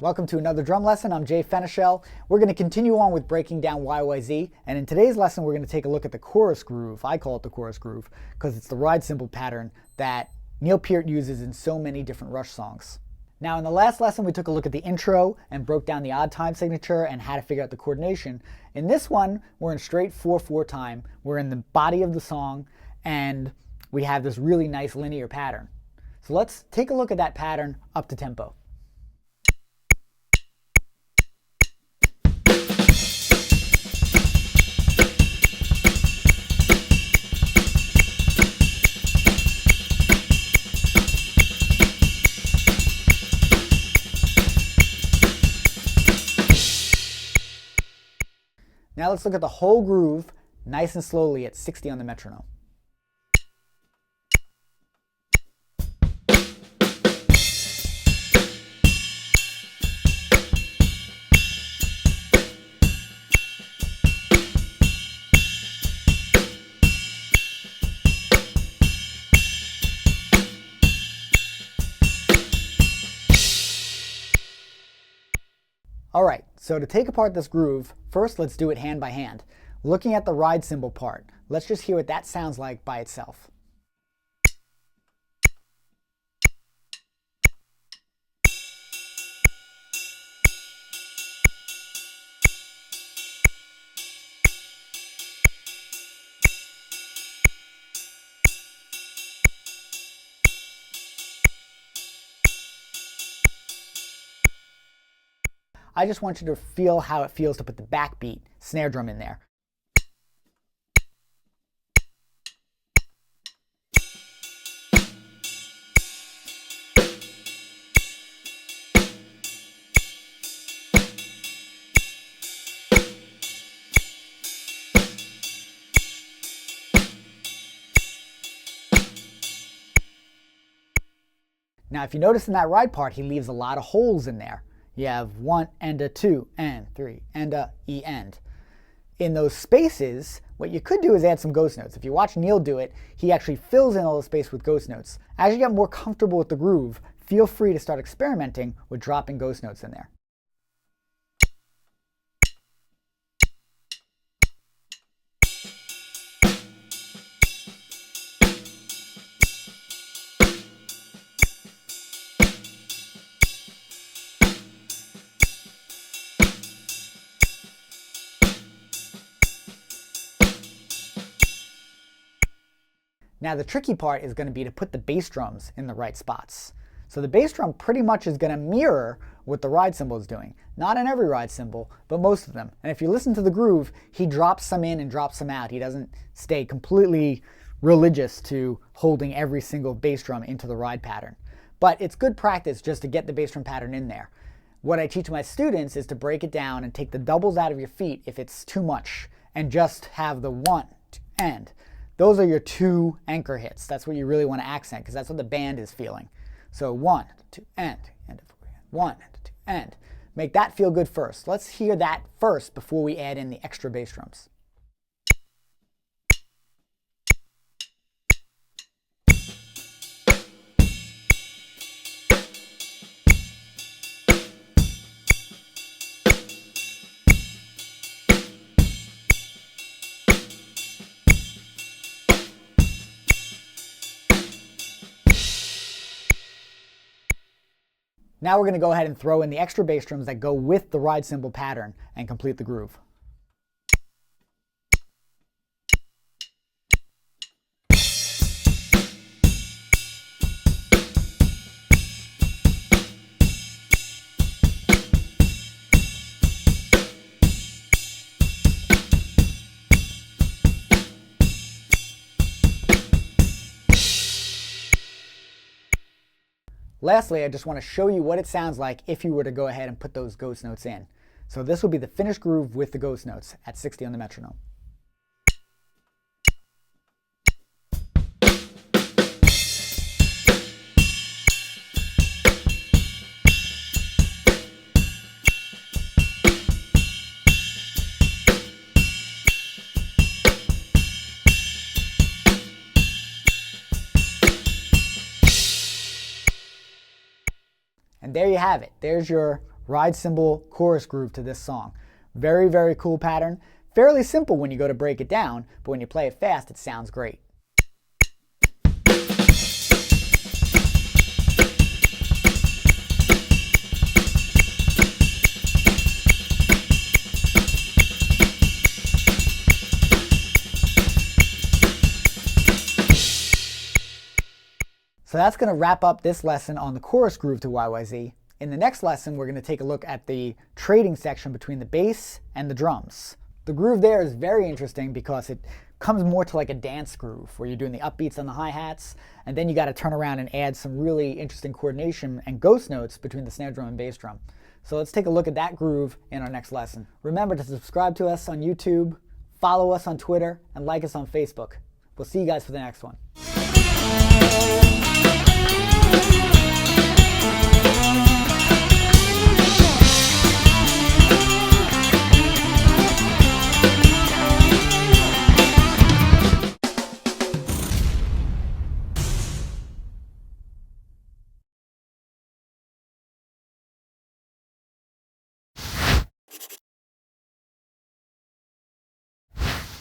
Welcome to another drum lesson. I'm Fenichel. We're going to continue on with breaking down YYZ, and in today's lesson we're going to take a look at the chorus groove. I call it the chorus groove because it's the ride cymbal pattern that Neil Peart uses in so many different Rush songs. Now in the last lesson we took a look at the intro and broke down the odd time signature and how to figure out the coordination. In this one we're in straight 4/4 time. We're in the body of the song and we have this really nice linear pattern. So let's take a look at that pattern up to tempo. Now let's look at the whole groove, nice and slowly at 60 on the metronome. Alright, so to take apart this groove, first let's do it hand by hand. Looking at the ride cymbal part, let's just hear what that sounds like by itself. I just want you to feel how it feels to put the backbeat snare drum in there. Now if you notice in that ride part, he leaves a lot of holes in there. You have 1 and a 2 and 3 and a E end. In those spaces, what you could do is add some ghost notes. If you watch Neil do it, he actually fills in all the space with ghost notes. As you get more comfortable with the groove, feel free to start experimenting with dropping ghost notes in there. Now the tricky part is going to be to put the bass drums in the right spots. So the bass drum pretty much is going to mirror what the ride cymbal is doing. Not in every ride cymbal, but most of them. And if you listen to the groove, he drops some in and drops some out. He doesn't stay completely religious to holding every single bass drum into the ride pattern. But it's good practice just to get the bass drum pattern in there. What I teach my students is to break it down and take the doubles out of your feet if it's too much and just have the 1, 2, and. Those are your 2 anchor hits. That's what you really want to accent because that's what the band is feeling. So 1, 2, and 1, 2, and. Make that feel good first. Let's hear that first before we add in the extra bass drums. Now we're going to go ahead and throw in the extra bass drums that go with the ride cymbal pattern and complete the groove. Lastly, I just want to show you what it sounds like if you were to go ahead and put those ghost notes in. So this will be the finished groove with the ghost notes at 60 on the metronome. And there you have it. There's your ride cymbal chorus groove to this song. Very, very cool pattern. Fairly simple when you go to break it down, but when you play it fast, it sounds great. So that's going to wrap up this lesson on the chorus groove to YYZ. In the next lesson, we're going to take a look at the trading section between the bass and the drums. The groove there is very interesting because it comes more to like a dance groove where you're doing the upbeats on the hi-hats, and then you got to turn around and add some really interesting coordination and ghost notes between the snare drum and bass drum. So let's take a look at that groove in our next lesson. Remember to subscribe to us on YouTube, follow us on Twitter, and like us on Facebook. We'll see you guys for the next one.